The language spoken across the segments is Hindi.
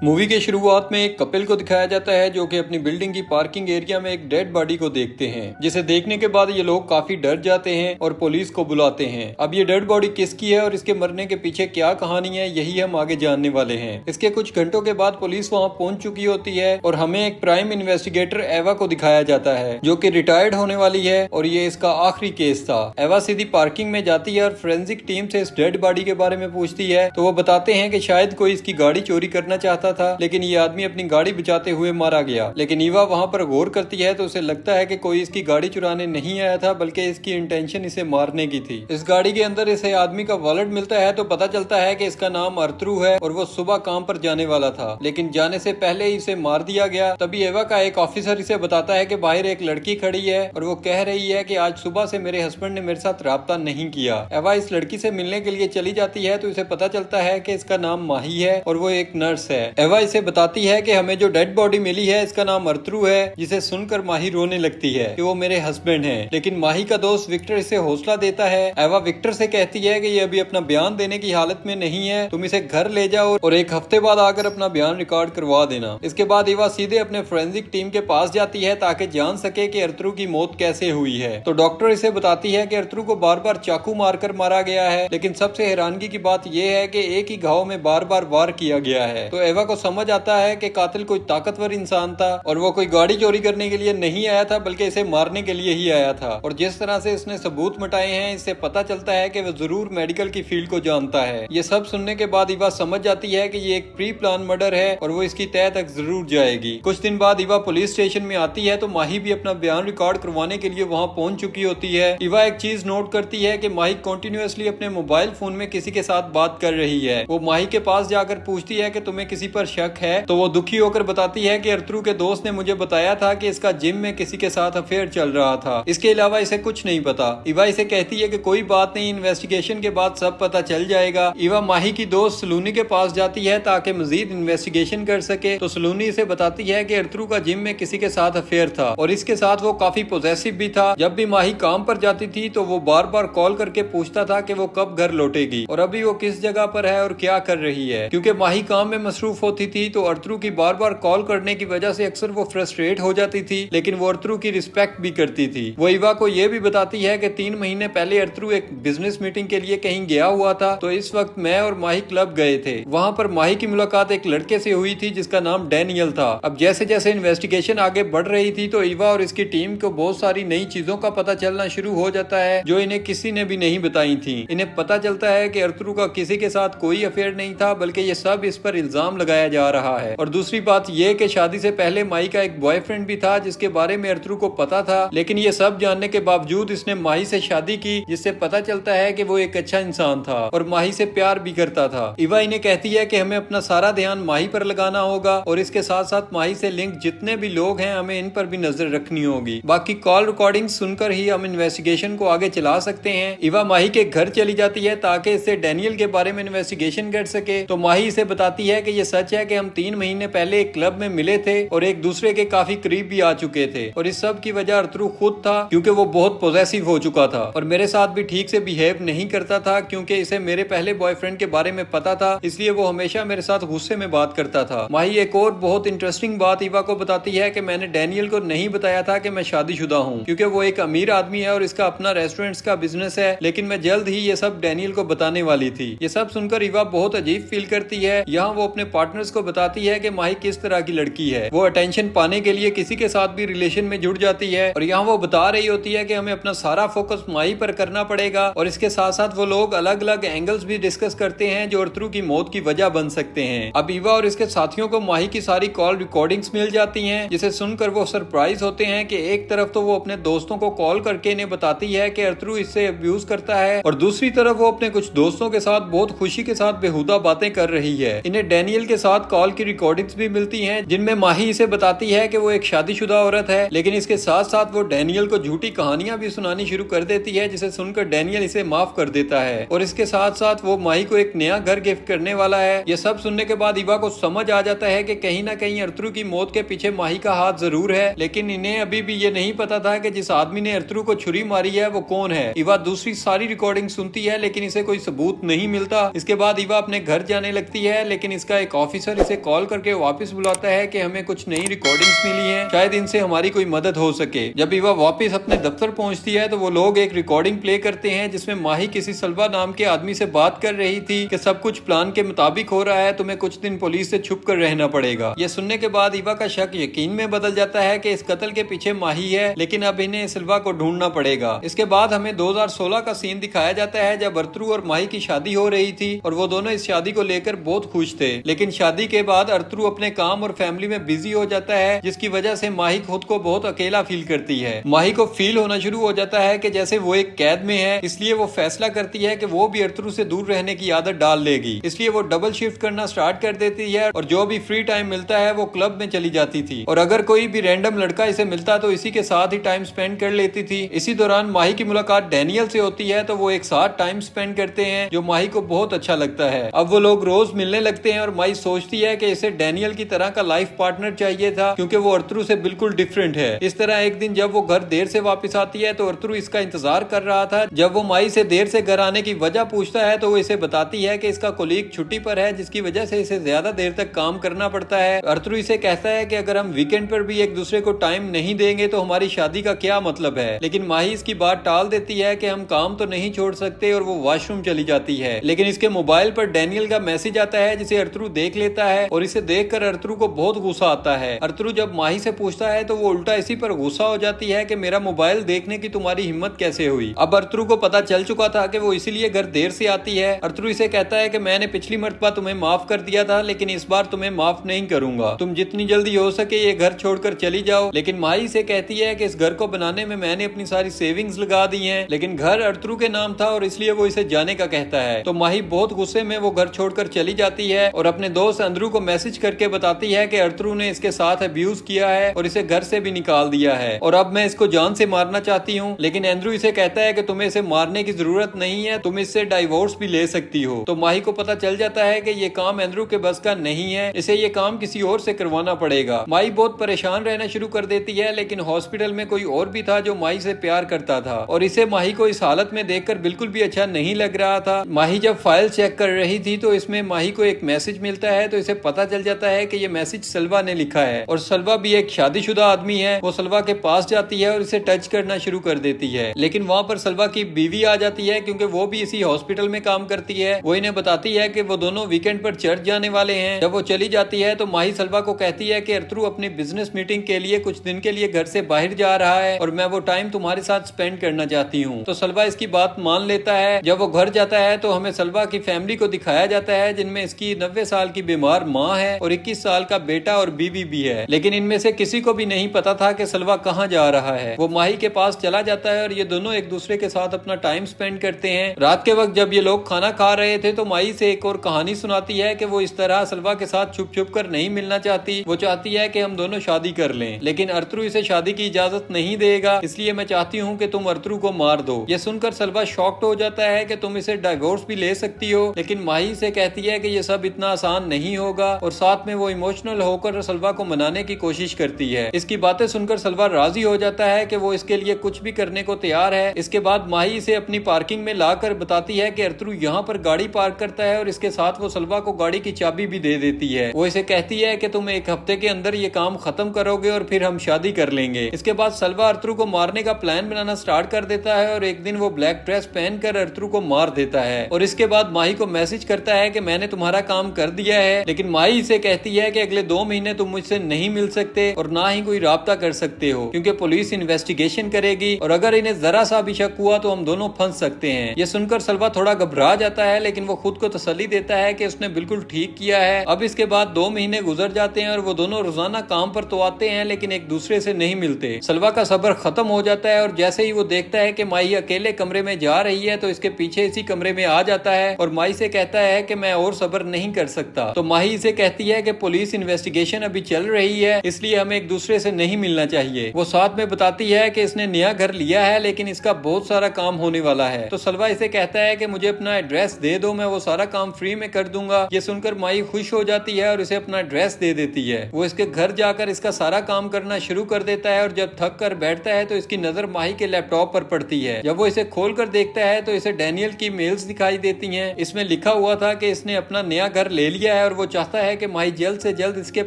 मूवी के शुरुआत में एक कपल को दिखाया जाता है जो कि अपनी बिल्डिंग की पार्किंग एरिया में एक डेड बॉडी को देखते हैं, जिसे देखने के बाद ये लोग काफी डर जाते हैं और पुलिस को बुलाते हैं। अब ये डेड बॉडी किसकी है और इसके मरने के पीछे क्या कहानी है, यही हम आगे जानने वाले हैं। इसके कुछ घंटों के बाद पुलिस वहाँ पहुंच चुकी होती है और हमें एक प्राइम इन्वेस्टिगेटर एवा को दिखाया जाता है जो कि रिटायर्ड होने वाली है और ये इसका आखिरी केस था। एवा सीधी पार्किंग में जाती है और फोरेंसिक टीम से इस डेड बॉडी के बारे में पूछती है तो वो बताते हैं कि शायद कोई इसकी गाड़ी चोरी करना चाहता था, लेकिन ये आदमी अपनी गाड़ी बचाते हुए मारा गया। लेकिन ईवा वहाँ पर गौर करती है तो उसे लगता है कि कोई इसकी गाड़ी चुराने नहीं आया था, बल्कि इसकी इंटेंशन इसे मारने की थी। इस गाड़ी के अंदर इसे आदमी का वॉलेट मिलता है तो पता चलता है कि इसका नाम अर्थरू है और वो सुबह काम पर जाने वाला था, लेकिन जाने से पहले ही इसे मार दिया गया। तभी एवा का एक ऑफिसर इसे बताता है कि बाहर एक लड़की खड़ी है और वो कह रही है कि आज सुबह से मेरे हस्बैंड ने मेरे साथ राब्ता नहीं किया। एवा इस लड़की से मिलने के लिए चली जाती है तो इसे पता चलता है कि इसका नाम माही है और वो एक नर्स है। एवा इसे बताती है कि हमें जो डेड बॉडी मिली है इसका नाम अर्थरू है, जिसे सुनकर माही रोने लगती है कि वो मेरे हस्बैंड हैं। लेकिन माही का दोस्त विक्टर इसे हौसला देता है। एवा विक्टर से कहती है कि ये अभी अपना बयान देने की हालत में नहीं है, तुम इसे घर ले जाओ और एक हफ्ते बाद आकर अपना बयान रिकॉर्ड करवा देना। इसके बाद एवा सीधे अपने फोरेंसिक टीम के पास जाती है ताकि जान सके कि अर्थरू की मौत कैसे हुई है। तो डॉक्टर इसे बताती है कि अर्थरू को बार बार चाकू मारकर मारा गया है, लेकिन सबसे हैरानगी की बात यह है कि एक ही घाव में बार बार वार किया गया है। तो एवा को समझ आता है कि कातिल कोई ताकतवर इंसान था और वो कोई गाड़ी चोरी करने के लिए नहीं आया था, बल्कि इसे मारने के लिए ही आया था। और जिस तरह से इसने सबूत मटाए हैं, इससे पता चलता है कि वो जरूर मेडिकल की फील्ड को जानता है। ये सब सुनने के बाद ईवा समझ जाती है कि ये एक प्री प्लान मर्डर है और वो इसकी तह तक जरूर जाएगी। कुछ दिन बाद ईवा पुलिस स्टेशन में आती है तो माही भी अपना बयान रिकॉर्ड करवाने के लिए वहाँ पहुंच चुकी होती है। ईवा एक चीज नोट करती है कि माही कंटिन्यूअसली अपने मोबाइल फोन में किसी के साथ बात कर रही है। वो माही के पास जाकर पूछती है कि तुम्हें किसी पर शक है, तो वो दुखी होकर बताती है कि अर्थरू के दोस्त ने मुझे बताया था कि इसका जिम में किसी के साथ अफेयर चल रहा था, इसके अलावा इसे कुछ नहीं पता। ईवा इसे कहती है कि कोई बात नहीं, इन्वेस्टिगेशन के बाद सब पता चल जाएगा। ईवा माही की दोस्त सलूनी के पास जाती है ताकि मजीद इन्वेस्टिगेशन कर सके। तो सलूनी इसे बताती है कि अर्थरू का जिम में किसी के साथ अफेयर था और इसके साथ वो काफी पॉसेसिव भी था। जब भी माही काम पर जाती थी तो वो बार बार कॉल करके पूछता था कि वो कब घर लौटेगी और अभी वो किस जगह पर है और क्या कर रही है। क्योंकि माही काम में मसरूफ होती थी तो अर्थरू की बार बार कॉल करने की वजह से अक्सर वो फ्रस्ट्रेट हो जाती थी, लेकिन वो अर्थरू की रिस्पेक्ट भी करती थी। वो ईवा को ये भी बताती है कि 3 महीने पहले अर्थरू एक बिजनेस मीटिंग के लिए कहीं गया हुआ था, तो इस वक्त मैं और माही क्लब गए थे। वहाँ पर माही की मुलाकात एक लड़के से हुई थी जिसका नाम डैनियल था। अब जैसे जैसे इन्वेस्टिगेशन आगे बढ़ रही थी तो ईवा और इसकी टीम को बहुत सारी नई चीजों का पता चलना शुरू हो जाता है जो इन्हें किसी ने भी नहीं बताई थी। इन्हें पता चलता है कि अर्थरू का किसी के साथ कोई अफेयर नहीं था, बल्कि ये सब इस पर इल्जाम लगाया जा रहा है। और दूसरी बात यह कि शादी से पहले माही का एक बॉयफ्रेंड भी था जिसके बारे में अर्थरू को पता था, लेकिन ये सब जानने के बावजूद इसने माही से शादी की, जिससे पता चलता है कि वो एक अच्छा इंसान था और माही से प्यार भी करता था। ईवा इन्हें कहती है कि हमें अपना सारा ध्यान माही पर लगाना होगा और इसके साथ साथ माही से लिंक जितने भी लोग हैं हमें इन पर भी नजर रखनी होगी। बाकी कॉल रिकॉर्डिंग सुनकर ही हम इन्वेस्टिगेशन को आगे चला सकते हैं। ईवा माही के घर चली जाती है ताकि इससे डैनियल के बारे में इन्वेस्टिगेशन कर सके। तो माही इसे बताती है कि ये सच है कि हम 3 महीने पहले एक क्लब में मिले थे और एक दूसरे के काफी करीब भी आ चुके थे और इस सब की वजह अर्थरू खुद था, क्योंकि वो बहुत पॉसेसिव हो चुका था और मेरे साथ भी ठीक से बिहेव नहीं करता था, क्योंकि इसे मेरे पहले बॉयफ्रेंड के बारे में पता था, इसलिए वो हमेशा मेरे साथ गुस्से में बात करता था। माही एक और बहुत इंटरेस्टिंग बात ईवा को बताती है कि मैंने डैनियल को नहीं बताया था कि मैं शादीशुदा हूँ, क्योंकि वो एक अमीर आदमी है और इसका अपना रेस्टोरेंट्स का बिजनेस है, लेकिन मैं जल्द ही ये सब डैनियल को बताने वाली थी। ये सब सुनकर ईवा बहुत अजीब फील करती है। यहाँ वो अपने पार्टनर्स को बताती है कि माही किस तरह की लड़की है, वो अटेंशन पाने के लिए किसी के साथ भी रिलेशन में जुड़ जाती है और यहाँ वो बता रही होती है कि हमें अपना सारा फोकस माही पर करना पड़ेगा। और इसके साथ साथ वो लोग अलग अलग एंगल्स भी डिस्कस करते हैं जो अर्थरू की मौत की वजह बन सकते हैं। अब ईवा और इसके साथियों को माही की सारी कॉल रिकॉर्डिंग्स मिल जाती हैं, जिसे सुनकर वो सरप्राइज होते हैं कि एक तरफ तो वो अपने दोस्तों को कॉल करके इन्हें बताती है कि अर्थरू इससे अब्यूज करता है और दूसरी तरफ वो अपने कुछ दोस्तों के साथ बहुत खुशी के साथ बेहुदा बातें कर रही है। इन्हें डैनियल के साथ कॉल की रिकॉर्डिंग्स भी मिलती हैं जिनमें माही इसे बताती है कि वो एक शादीशुदा औरत है, लेकिन इसके साथ साथ वो डैनियल को झूठी कहानियां भी सुनानी शुरू कर देती है, जिसे सुनकर डैनियल इसे माफ कर देता है और इसके साथ साथ वो माही को एक नया घर गिफ्ट करने वाला है। ये सब सुनने के बाद ईवा को समझ आ जाता है कि कहीं ना कहीं अर्थरू की मौत के पीछे माही का हाथ जरूर है, लेकिन इन्हें अभी भी ये नहीं पता था कि जिस आदमी ने अर्थरू को छुरी मारी है वो कौन है। ईवा दूसरी सारी रिकॉर्डिंग सुनती है लेकिन इसे कोई सबूत नहीं मिलता। इसके बाद ईवा अपने घर जाने लगती है, लेकिन इसका एक ऑफिसर इसे कॉल करके वापस बुलाता है कि हमें कुछ नई रिकॉर्डिंग्स मिली हैं, शायद इनसे हमारी कोई मदद हो सके। जब ईवा वापस अपने दफ्तर पहुंचती है तो वो लोग एक रिकॉर्डिंग प्ले करते हैं जिसमें माही किसी सलवा नाम के आदमी से बात कर रही थी कि सब कुछ प्लान के मुताबिक हो रहा है, तुम्हें कुछ दिन पुलिस से छुप कर रहना पड़ेगा। ये सुनने के बाद ईवा का शक यकीन में बदल जाता है कि इस कत्ल के पीछे माही है, लेकिन अब इन्हें सिल्वा को ढूंढना पड़ेगा। इसके बाद हमें 2016 का सीन दिखाया जाता है जब अरतुरु और माही की शादी हो रही थी और वो दोनों इस शादी को लेकर बहुत खुश थे। लेकिन शादी के बाद अरतुरु अपने काम और फैमिली में बिजी हो जाता है, जिसकी वजह से माही खुद को बहुत अकेला फील करती है। माही को फील होना शुरू हो जाता है कि जैसे वो एक कैद में है, इसलिए वो फैसला करती है कि वो भी अरतुरु से दूर रहने की आदत डाल लेगी। इसलिए वो डबल शिफ्ट करना स्टार्ट कर देती है और जो भी फ्री टाइम मिलता है वो क्लब में चली जाती थी और अगर कोई भी रैंडम लड़का इसे मिलता तो इसी के साथ ही टाइम स्पेंड कर लेती थी। इसी दौरान माही की मुलाकात डैनियल से होती है तो वो एक साथ टाइम स्पेंड करते हैं जो माही को बहुत अच्छा लगता है। अब वो लोग रोज मिलने लगते हैं और माही सोचती है कि इसे डैनियल की तरह का लाइफ पार्टनर चाहिए था क्योंकि वो अरतुरु से बिल्कुल डिफरेंट है। इस तरह एक दिन जब वो घर देर से वापस आती है तो अरतुरु इसका इंतजार कर रहा था। जब वो माही से देर से घर आने की वजह पूछता है तो वो इसे बताती है कि इसका कोलीग छुट्टी पर है, जिसकी वजह से इसे ज्यादा देर तक काम करना पड़ता है। अरतुरु इसे कहता है कि अगर हम वीकेंड पर भी एक दूसरे को टाइम नहीं देंगे तो हमारी शादी का क्या मतलब है। लेकिन माही इसकी बात टाल देती है कि हम काम तो नहीं छोड़ सकते और वो वॉशरूम चली जाती है। लेकिन इसके मोबाइल पर डैनियल का मैसेज आता है जिसे अरतुरु देख लेता है और इसे देखकर अरतुरु को बहुत गुस्सा आता है। अरतुरु जब माही से पूछता है तो वो उल्टा इसी पर गुस्सा हो जाती है कि मेरा मोबाइल देखने की तुम्हारी हिम्मत कैसे हुई। अब अरतुरु को पता चल चुका था कि वो इसीलिए घर देर से आती है। अरतुरु इसे कहता है कि मैंने पिछली मर्तबा तुम्हें माफ कर दिया था लेकिन इस बार तुम्हें माफ नहीं करूंगा, तुम जितनी जल्दी हो सके ये घर छोड़कर चली जाओ। लेकिन माही से कहती है कि इस घर को बनाने में मैंने अपनी सारी सेविंग्स लगा दी हैं, लेकिन घर अरतुरु के नाम था और इसलिए वो इसे जाने का कहता है। तो माही बहुत गुस्से में वो घर छोड़कर चली जाती है और अपने दोस्त अंद्रू को मैसेज करके बताती है कि अरतुरु ने इसके साथ अब्यूज किया है और इसे घर से भी निकाल दिया है और अब मैं इसको जान से मारना चाहती हूँ। लेकिन एंड्रू इसे कहता है कि तुम्हें इसे मारने की जरूरत नहीं है, तुम इससे डाइवोर्स भी ले सकती हो। तो माही को पता चल जाता है कि ये काम एंड्रू के बस का नहीं है, इसे ये काम किसी और से करवाना पड़ेगा। माही बहुत परेशान रहना शुरू कर देती है, लेकिन हॉस्पिटल में कोई और भी था जो माही से प्यार करता था और इसे माही को इस हालत में देखकर बिल्कुल भी अच्छा नहीं लग रहा था। माही जब फाइल चेक कर रही थी तो इसमें माही को एक मैसेज मिलता है तो इसे पता चल जाता है कि ये मैसेज सलवा ने लिखा है और सलवा भी एक शादीशुदा आदमी है। वो सलवा के पास जाती है और इसे टच करना शुरू कर देती है, लेकिन वहाँ पर सलवा की बीवी आ जाती है क्योंकि वो भी इसी हॉस्पिटल में काम करती है। वो इन्हें बताती है कि वो दोनों वीकेंड पर चर्च जाने वाले हैं। जब वो चली जाती है तो माही सलवा को कहती है कि अरतुरु अपनी बिजनेस मीटिंग के लिए कुछ दिन के लिए घर से बाहर जा रहा है और मैं वो टाइम तुम्हारे साथ स्पेंड करना चाहती हूँ। तो सलवा इसकी बात मान लेता है। जब वो घर जाता है तो हमें सलवा की फैमिली को दिखाया जाता है जिनमें इसकी 90 साल की बीमार माँ है और 21 साल का बेटा और बीवी भी है। लेकिन इनमें से किसी को भी नहीं पता था कि सलवा कहाँ जा रहा है। वो माही के पास चला जाता है और ये दोनों एक दूसरे के साथ अपना टाइम स्पेंड करते हैं। रात के वक्त जब ये लोग खाना खा रहे थे तो माही से एक और कहानी सुनाती है कि वो इस तरह सलवा के साथ छुप छुप कर नहीं मिलना चाहती। वो चाहती है कि हम दोनों शादी कर लें, लेकिन अरतुरु इसे शादी की इजाजत नहीं देगा, इसलिए मैं चाहती हूँ कि तुम अरतुरु को मार दो। ये सुनकर सलवा शॉक्ड हो जाता है कि तुम इसे डाइवोर्स भी ले सकती हो, लेकिन माही से कहती है कि ये सब इतना आसान नहीं होगा और साथ में वो इमोशनल होकर सलवा को मनाने की कोशिश करती है। इसकी बातें सुनकर सलवा राजी हो जाता है कि वो इसके लिए कुछ भी करने को तैयार है। इसके बाद माही इसे अपनी पार्किंग में लाकर बताती है कि अरतुरु यहाँ पर गाड़ी पार्क करता है और इसके साथ वो सलवा को गाड़ी की चाबी भी दे देती है। वो इसे कहती है कि तुम एक हफ्ते के अंदर ये काम खत्म करोगे और फिर हम शादी कर लेंगे। इसके बाद सलवा अरतुरु को मारने का प्लान बनाना स्टार्ट कर देता है और एक दिन वो ब्लैक ड्रेस पहनकर अरतुरु को मार देता है और इसके बाद माही को मैसेज करता है कि मैंने तुम्हारा काम कर दिया है। लेकिन माही इसे कहती है कि अगले 2 महीने तुम मुझसे नहीं मिल सकते और ना ही कोई राब्ता कर सकते हो क्योंकि पुलिस इन्वेस्टिगेशन करेगी और अगर इन्हें जरा सा भी शक हुआ तो हम दोनों फंस सकते हैं। ये सुनकर सलवा थोड़ा घबरा जाता है, लेकिन वो खुद को तसल्ली देता है कि उसने बिल्कुल ठीक किया है। अब इसके बाद 2 महीने गुजर जाते हैं और वो दोनों रोजाना काम पर तो आते हैं लेकिन एक दूसरे से नहीं मिलते। सलवा का सब्र खत्म हो जाता है और जैसे ही वो देखता है कि माही अकेले कमरे में जा रही है तो इसके पीछे इसी कमरे में आ जाता है और माही से कहता है कि मैं और सब्र नहीं कर सकता। तो माही इसे कहती है कि पुलिस इन्वेस्टिगेशन अभी चल रही है, इसलिए हमें एक दूसरे से नहीं मिलना चाहिए। वो साथ में बताती है कि इसने नया घर लिया है लेकिन इसका बहुत सारा काम होने वाला है। तो सलवा इसे कहता है कि मुझे अपना एड्रेस दे दो, मैं वो सारा काम फ्री में कर दूंगा। ये सुनकर माही खुश हो जाती है और इसे अपना एड्रेस दे देती है। वो इसके घर जाकर इसका सारा काम करना शुरू कर देता है और जब थक कर बैठता है तो इसकी नजर माही के लैपटॉप पर पड़ती है। जब वो इसे खोल कर देखता है तो इसे डैनियल की मेल्स दिखाई देती हैं। इसमें लिखा हुआ था कि इसने अपना नया घर ले लिया है और वो चाहता है कि माही जल्द से जल्द इसके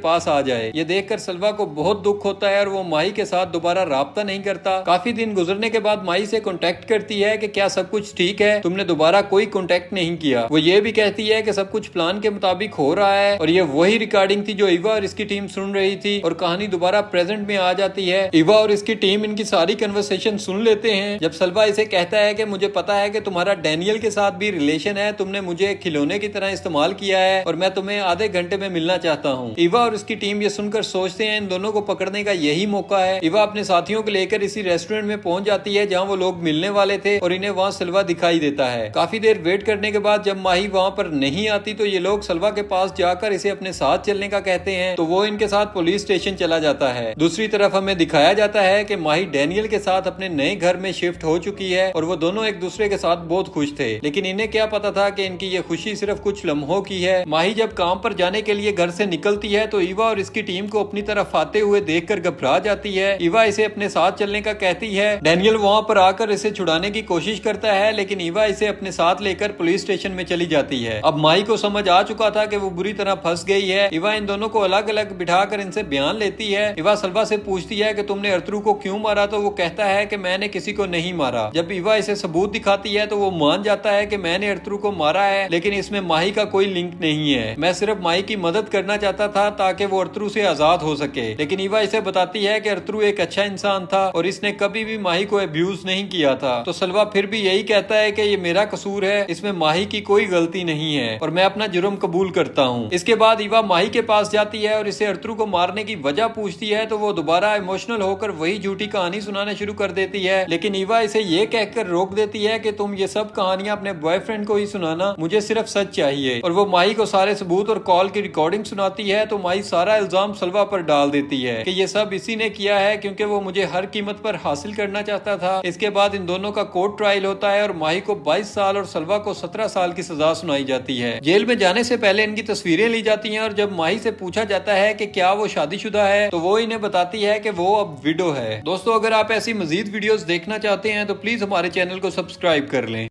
पास आ जाए। ये देखकर सलवा को बहुत दुख होता है और वो माही के साथ दोबारा राब्ता नहीं करता। काफी दिन गुजरने के बाद माही से कांटेक्ट करती है कि क्या सब कुछ ठीक है, तुमने दोबारा कोई कांटेक्ट नहीं किया। वो ये भी कहती है कि सब कुछ प्लान के मुताबिक हो रहा है और ये वही रिकॉर्डिंग थी जो ईवा और इसकी टीम सुन रही थी और कहानी दोबारा प्रेजेंट में आ जाती है। ईवा और इसकी टीम इनकी सारी कन्वर्सेशन सुन लेते हैं। जब सलवा इसे कहता है कि मुझे पता है कि तुम्हारा डैनियल के साथ भी रिलेशन है, तुमने मुझे खिलौने की तरह इस्तेमाल किया है और मैं तुम्हें आधे घंटे में मिलना चाहता हूँ। ईवा और उसकी टीम ये सुनकर सोचते हैं इन दोनों को पकड़ने का यही मौका है। ईवा अपने साथियों को लेकर इसी रेस्टोरेंट में पहुंच जाती है जहाँ वो लोग मिलने वाले थे और इन्हें वहाँ सलवा दिखाई देता है। काफी देर वेट करने के बाद जब माही वहाँ पर नहीं आती तो ये लोग सलवा के पास जाकर इसे अपने साथ चलने का कहते हैं तो वो इनके साथ पुलिस स्टेशन चला जाता है। दूसरी तरफ हमें दिखाया जाता है कि माही डैनियल के साथ अपने नए घर में शिफ्ट हो चुकी है और वो दोनों एक दूसरे के साथ बहुत खुश थे, लेकिन इन्हें क्या पता था कि इनकी ये खुशी सिर्फ कुछ लम्हों की है। माही जब काम पर जाने के लिए घर से निकलती है तो ईवा और इसकी टीम को अपनी तरफ आते हुए देखकर घबरा जाती है। ईवा इसे अपने साथ चलने का कहती है। डैनियल वहाँ पर आकर इसे छुड़ाने की कोशिश करता है, लेकिन ईवा इसे अपने साथ लेकर पुलिस स्टेशन में चली जाती है। अब माही को समझ आ चुका था कि वो बुरी तरह फंस गई है। ईवा इन दोनों को अलग अलग बिठाकर इनसे बयान लेती है। ईवा सलवा से पूछती है कि तुमने अरतरू को क्यों मारा, तो वो कहता है कि मैंने किसी को नहीं मारा। जब ईवा इसे सबूत दिखाती है तो वो मान जाता है कि मैंने अरतरू को मारा है, लेकिन इसमें माही का कोई लिंक नहीं है। मैं सिर्फ माही की मदद करना चाहता था ताकि वो अरतरू से आजाद हो सके। लेकिन ईवा इसे बताती है कि अरतरू एक अच्छा इंसान था और इसने कभी भी माही को अब्यूज नहीं किया था। तो सलवा फिर भी यही कहता है कि ये मेरा कसूर है, इसमें माही की कोई गलती नहीं है और मैं अपना जुर्म कबूल करता हूँ। इसके बाद ईवा माही के पास जाती है और इसे अरतरू को मारने की वजह पूछती है तो वो दोबारा इमोशनल होकर वही झूठी कहानी सुनाना शुरू कर देती है, लेकिन ईवा इसे ये कहकर रोक देती है कि तुम ये सब कहानियां अपने बॉयफ्रेंड को ही सुनाना, मुझे सिर्फ सच चाहिए। और वो माही को सारे सबूत और कॉल की रिकॉर्डिंग सुनाती है तो माही सारा इल्जाम सलवा पर डाल देती है कि ये सब इसी ने किया है क्योंकि वो मुझे हर कीमत पर हासिल करना चाहता था। इसके बाद इन दोनों का कोर्ट ट्रायल होता है और माही को 22 साल और सलवा को 17 साल की सजा सुनाई जाती है। जेल में जाने से पहले इनकी तस्वीरें ली जाती हैं और जब माही से पूछा जाता है कि क्या वो शादीशुदा है तो वो इन्हें बताती है कि वो अब विडो है। दोस्तों, अगर आप ऐसी मजीद वीडियोस देखना चाहते हैं तो प्लीज हमारे चैनल को सब्सक्राइब कर लें।